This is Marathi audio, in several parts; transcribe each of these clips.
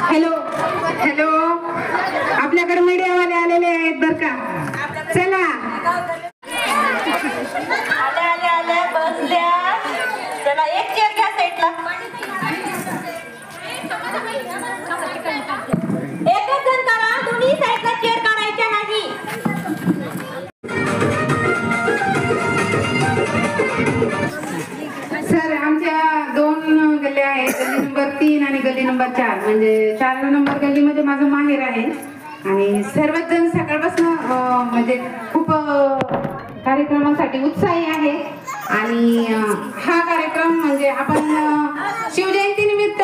हॅलो हॅलो, आपल्याकडे मीडियावाले आलेले आहेत बर का. चला आल्या बसल्या. चला एक चेअर घ्या साईडला. एकच जण करा, दोन्ही साईडला चेअर काढायच्या नाही. सर, आमच्या दोन गल्ल्या आहेत, गल्ली नंबर 3 आणि गल्ली नंबर 4. म्हणजे 4 नंबर गल्लीमध्ये माझं माहेर आहे आणि सर्वच जण सकाळपासून म्हणजे खूप कार्यक्रमासाठी उत्साही आहे. आणि हा कार्यक्रम म्हणजे आपण शिवजयंती निमित्त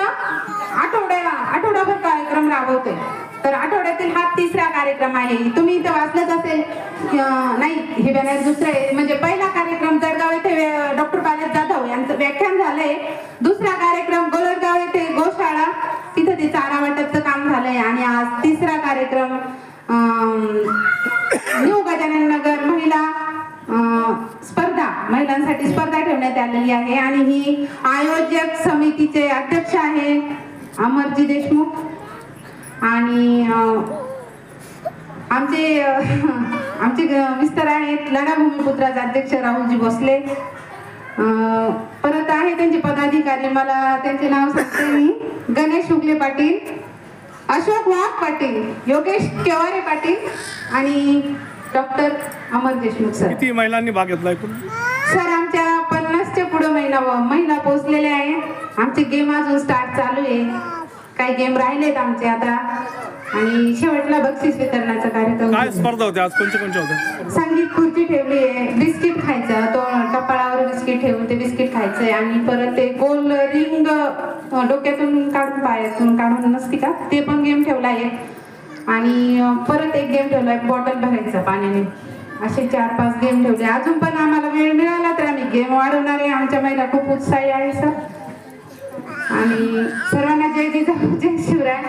आठवडाभर कार्यक्रम राबवतोय. तर आठवड्यातील हा 3रा कार्यक्रम आहे. तुम्ही इथं वाचलंच असेल, नाही हे बॅनर दुसरं आहे. म्हणजे पहिला कार्यक्रम जळगाव येथे डॉक्टर बालाजी जाधव यांचं व्याख्यान झालंय. दुसरा कार्यक्रम गोलरगाव येथे गोशाळा, तिथं ते चारा वाटपचं काम झालंय. आणि आज 3रा कार्यक्रम न्यू गजानन नगर महिलांसाठी स्पर्धा ठेवण्यात आलेली आहे. आणि ही आयोजक समितीचे अध्यक्ष आहे अमरजी देशमुख. आणि आमचे मिस्टर आहेत लढा भूमिपुत्राचे अध्यक्ष राहुलजी भोसले. परत आहे त्यांचे पदाधिकारी, मला त्यांचे नाव सांगते मी. गणेश शुक्ले पाटील, अशोक वाघ पाटील, योगेश केवारे पाटील आणि डॉक्टर अमर देशमुख सर. किती महिलांनी भाग घेतलाय? सर, आमच्या 50च्या पुढे महिला पोहोचलेल्या आहे. आमचे गेम अजून स्टार्ट चालू आहे, काही गेम राहिलेत आमचे आता. आणि शेवटला बक्षीस वितरणाचा कार्यक्रम. काय स्पर्धा होत्या आज? कोणत्या होत्या? संगीत खुर्ची ठेवली आहे, बिस्किट खायचं, तो कपाळावर बिस्किट ठेवून ते बिस्किट खायचंय. आणि परत ते गोल रिंग डोक्यातून काढून पायातून काढून नसती का, ते पण गेम ठेवला आहे. आणि परत एक गेम ठेवलाय बॉटल भरायचा पाण्याने. असे 4-5 गेम ठेवले. अजून पण आम्हाला वेळ मिळाला तर आम्ही गेम वाढवणार आहे. आमच्या महिला खूप उत्साही आहे सर. आणि सर्वांना जय जिजाऊ, जय शिवराय.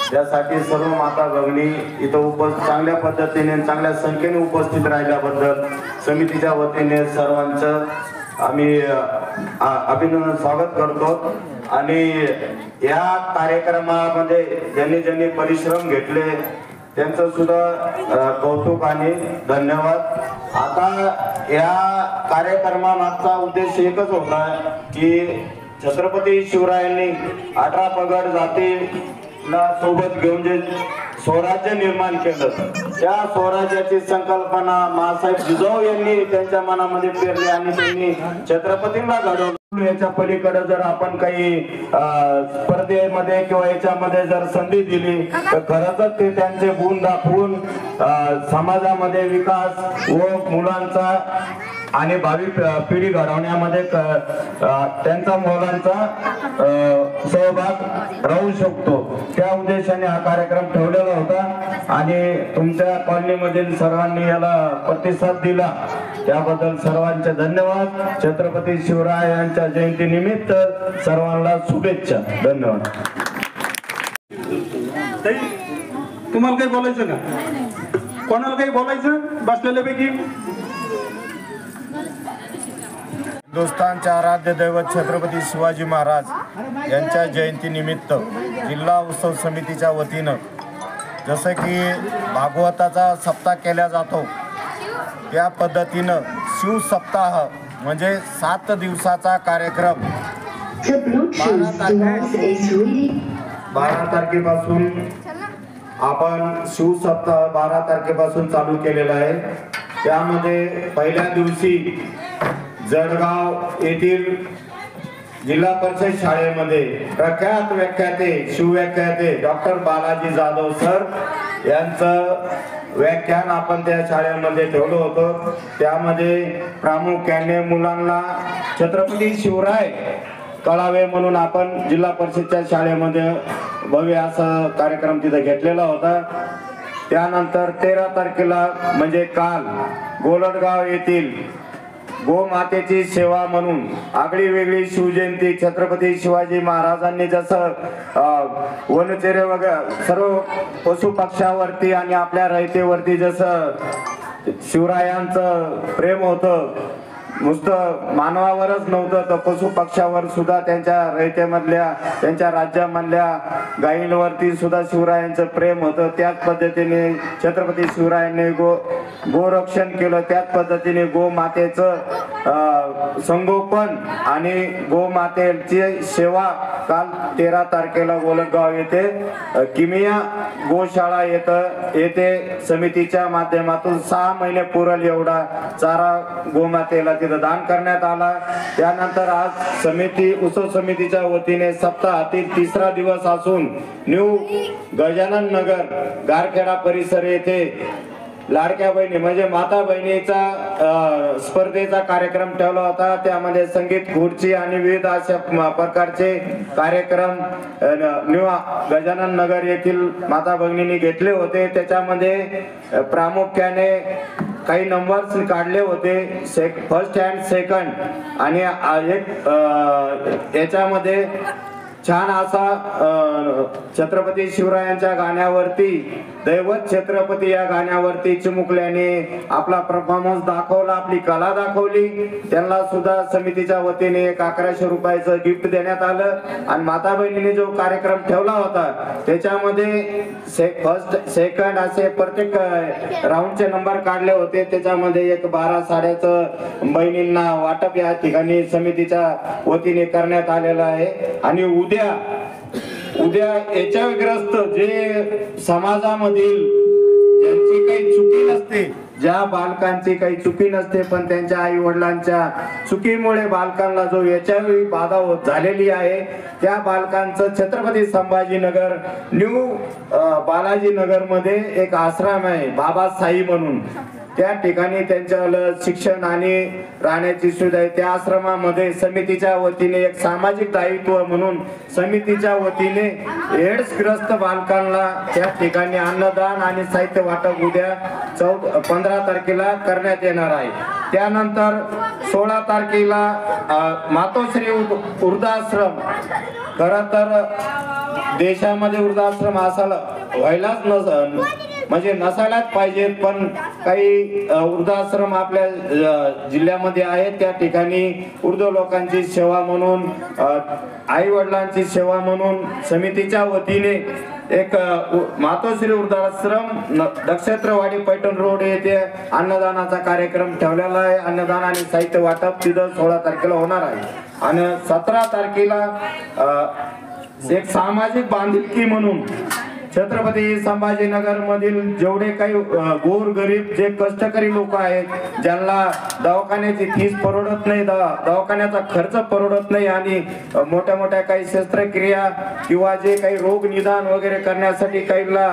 त्यासाठी सर्व माता भगिनी इथं चांगल्या पद्धतीने चांगल्या संख्येने उपस्थित राहिल्याबद्दल समितीच्या वतीने सर्वांचं आम्ही अभिनंदन स्वागत करतो. आणि या कार्यक्रमामध्ये ज्यांनी परिश्रम घेतले त्यांचं सुद्धा कौतुक आणि धन्यवाद. आता या कार्यक्रमामागचा उद्देश एकच होता की छत्रपती शिवरायांनी 18 पगड जातीला सोबत घेऊन जे स्वराज्य निर्माण केलं, त्या स्वराज्याची संकल्पना मासाहेब जिजाऊ यांनी त्यांच्या मनामध्ये पेरली आणि त्यांनी छत्रपतींना घडवलं. याच्या पलीकडे जर आपण काही स्पर्धेमध्ये किंवा याच्यामध्ये जर संधी दिली तर खरंच ते त्यांचे गुण दाखवून समाजामध्ये विकास व मुलांचा आणि भावी पिढी घडवण्यामध्ये त्यांचा मुलांचा सहभाग राहू शकतो. त्या उद्देशाने हा कार्यक्रम ठेवलेला होता. आणि तुमच्या कॉलनीमधील सर्वांनी याला प्रतिसाद दिला त्याबद्दल सर्वांचे धन्यवाद. छत्रपती शिवराय यांच्या जयंती निमित्त सर्वांना शुभेच्छा. धन्यवाद. तुम्हाला काही बोलायचं का? कोणाला काही बोलायचं बसलेल्यापैकी? हिंदुस्थानचे आराध्य दैवत छत्रपती शिवाजी महाराज यांच्या जयंती निमित्त जिल्हा उत्सव समितीच्या वतीनं जसं की भागवताचा सप्ताह केला जातो त्या पद्धतीनं शिवसप्ताह म्हणजे 7 दिवसाचा कार्यक्रम 12 तारखेपासून आपण शिवसप्ताह 12 तारखेपासून चालू केलेला आहे. त्यामध्ये पहिल्या दिवशी जळगाव येथील जिल्हा परिषद शाळेमध्ये प्रख्यात व्याख्याते शिवव्याख्याते डॉक्टर बालाजी जाधव सर यांचं व्याख्यान आपण त्या शाळेमध्ये ठेवलं होतं. त्यामध्ये प्रामुख्याने मुलांना छत्रपती शिवराय कळावे म्हणून आपण जिल्हा परिषदच्या शाळेमध्ये भव्य असा कार्यक्रम तिथे घेतलेला होता. त्यानंतर 13 तारखेला म्हणजे काल गोलटगाव येथील गोमातेची सेवा म्हणून आगळी वेगळी शिवजयंती छत्रपती शिवाजी महाराजांनी जसं वनचरे वगैरे सर्व पशु पक्ष्यावरती आणि आपल्या रयतेवरती जसं शिवरायांचं प्रेम होतं, नुसतं मानवावरच नव्हतं तर पशु पक्ष्यावर सुद्धा त्यांच्या रयतेमधल्या त्यांच्या राज्यामधल्या गायींवरती सुद्धा शिवरायांचं प्रेम होतं. त्याच पद्धतीने छत्रपती शिवरायांनी गोरक्षण केलं. त्याच पद्धतीने गोमातेचं संगोपन आणि गोमातेची सेवा काल 13 तारखेला गोलटगाव येथे किमिया गोशाळा येथे समितीच्या माध्यमातून 6 महिने पुरल एवढा चारा गोमातेला तिथं दान करण्यात आला. त्यानंतर आज उत्सव समितीच्या वतीने सप्ताहातील 3रा दिवस असून न्यू गजानन नगर गारखेडा परिसर येथे लाडक्या बहिणी म्हणजे माता बहिणीचा स्पर्धेचा कार्यक्रम ठेवला होता. त्यामध्ये संगीत खुर्ची आणि विविध अशा प्रकारचे कार्यक्रम न्यू गजानन नगर येथील माता भगिनींनी घेतले होते. त्याच्यामध्ये प्रामुख्याने काही नंबर्स काढले होते, फर्स्ट अँड सेकंड आणि एक याच्यामध्ये छान असा छत्रपती शिवरायांच्या गाण्यावरती दैवत छत्रपती या गाण्यावरती चिमुकल्याने आपला परफॉर्मन्स दाखवला, आपली कला दाखवली. त्यांना सुद्धा समितीच्या वतीने 1100 रुपयाचं गिफ्ट देण्यात आलं. आणि माता बहिणीने जो कार्यक्रम ठेवला होता त्याच्यामध्ये फर्स्ट सेकंड असे प्रत्येक राऊंडचे नंबर काढले होते. त्याच्यामध्ये एक 12 साड्याचं बहिणींना वाटप या ठिकाणी समितीच्या वतीने करण्यात आलेलं आहे. आणि उद्या याच्याग्रस्त जे समाजामधील ज्यांची काही चुकी नसते, ज्या बालकांची काही चुकी नसते पण त्यांच्या आई वडिलांच्या चुकीमुळे बालकांना जो याच्यावेळी बाधा झालेली आहे त्या बालकांचं छत्रपती संभाजीनगर न्यू बालाजी नगर मध्ये एक आश्रम आहे बाबा साई म्हणून. त्या ठिकाणी त्यांच्या शिक्षण आणि राहण्याची सुविधा आहे. त्या आश्रमामध्ये समितीच्या वतीने एक सामाजिक दायित्व म्हणून समितीच्या वतीने एड्सग्रस्त बालकांना त्या ठिकाणी अन्नदान आणि साहित्य वाटप उद्या 15 तारखेला करण्यात येणार आहे. त्यानंतर 16 तारखेला मातोश्री वृद्धाश्रम, खरं तर देशामध्ये वृद्धाश्रम असायला व्हायलाच म्हणजे नसायलाच पाहिजेत, पण काही वृद्धाश्रम आपल्या जिल्ह्यामध्ये आहेत. त्या ठिकाणी वृद्ध लोकांची सेवा म्हणून आई वडिलांची सेवा म्हणून समितीच्या वतीने एक मातोश्री वृद्धाश्रम नक्षत्रवाडी पैठण रोड येथे अन्नदानाचा कार्यक्रम ठेवलेला आहे. अन्नदान आणि साहित्य वाटप तिथं 16 तारखेला होणार आहे. आणि 17 तारखेला एक सामाजिक बांधिलकी म्हणून छत्रपती संभाजीनगर मधील जेवढे काही गोर गरीब जे कष्टकरी लोक आहेत, ज्यांना दवाखान्याची फीस परवडत नाही, दवाखान्याचा खर्च परवडत नाही आणि मोठ्या मोठ्या काही शस्त्रक्रिया किंवा जे काही रोग निदान वगैरे करण्यासाठी काहीला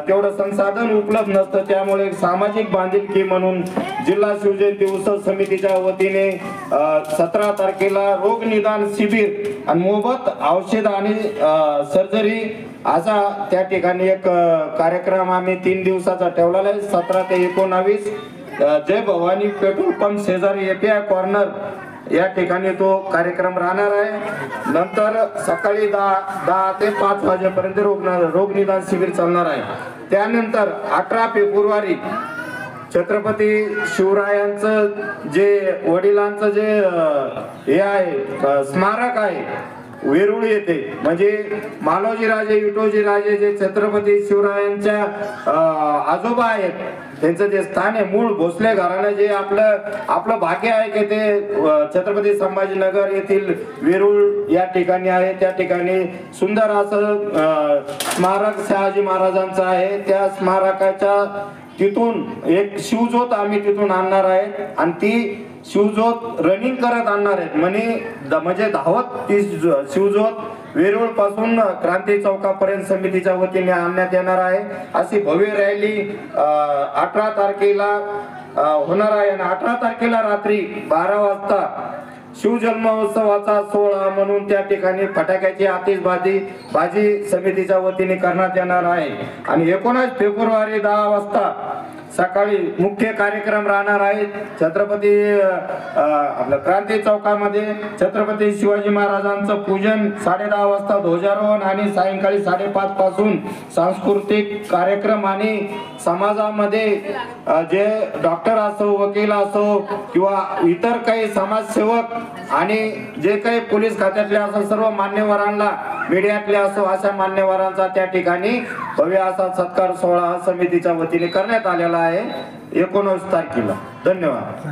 तेवढं संसाधन उपलब्ध नसतं, त्यामुळे सामाजिक बांधिलकी म्हणून जिल्हा शिवजयंती उत्सव समितीच्या वतीने 17 तारखेला रोग निदान शिबिर आणि मोफत औषध आणि सर्जरी असा त्या ठिकाणी एक कार्यक्रम आम्ही 3 दिवसाचा ठेवलेला आहे. 17 ते 19 जय भवानी पेट्रोल पंप शेजारी API कॉर्नर या ठिकाणी तो कार्यक्रम राहणार आहे. नंतर सकाळी 10 ते 5 वाजेपर्यंत रोग निदान शिबिर चालणार आहे. त्यानंतर 18 फेब्रुवारी छत्रपती शिवरायांचं जे वडिलांचं जे हे आहे स्मारक आहे वेरूळ येथे, म्हणजे मालोजी राजे विठोजी राजे जे छत्रपती शिवरायांच्या आजोबा आहेत त्यांचं जे स्थान आहे मूळ भोसले घराणं जे आपलं भाग्य आहे की ते छत्रपती संभाजीनगर येथील वेरूळ या ठिकाणी आहे. त्या ठिकाणी सुंदर असं स्मारक शहाजी महाराजांचं आहे. त्या स्मारकाच्या तिथून एक शिवज्योत आम्ही तिथून आणणार आहे आणि ती शिवज्योत रनिंग करत आणणार आहेत म्हणजे धावत ती शिवज्योत वेरूळ पासून क्रांती चौकापर्यंत समितीच्या वतीने आणण्यात येणार आहे। अशी भव्य रॅली 18 तारखेला होणार आहे आणि 18 तारखेला रात्री 12 वाजता शिवजन्मोत्सवाचा सोहळा म्हणून त्या ठिकाणी फटाक्याची आतिषबाजी समितीच्या वतीने करण्यात येणार आहे आणि 19 फेब्रुवारी 10 वाजता सकाळी मुख्य कार्यक्रम राहणार आहे। छत्रपती आपल्या क्रांती चौकामध्ये छत्रपती शिवाजी महाराजांचं पूजन 10:30 वाजता ध्वजारोहण आणि सायंकाळी 5:30 पासून सांस्कृतिक कार्यक्रम आणि समाजामध्ये जे डॉक्टर असो वकील असो किंवा इतर काही समाजसेवक आणि जे काही पोलीस खात्यातले असो सर्व मान्यवरांना मीडियातले असो अशा मान्यवरांचा त्या ठिकाणी भव्य असा सत्कार सोहळा समितीच्या वतीने करण्यात आलेला आहे 19 तारखेला। धन्यवाद।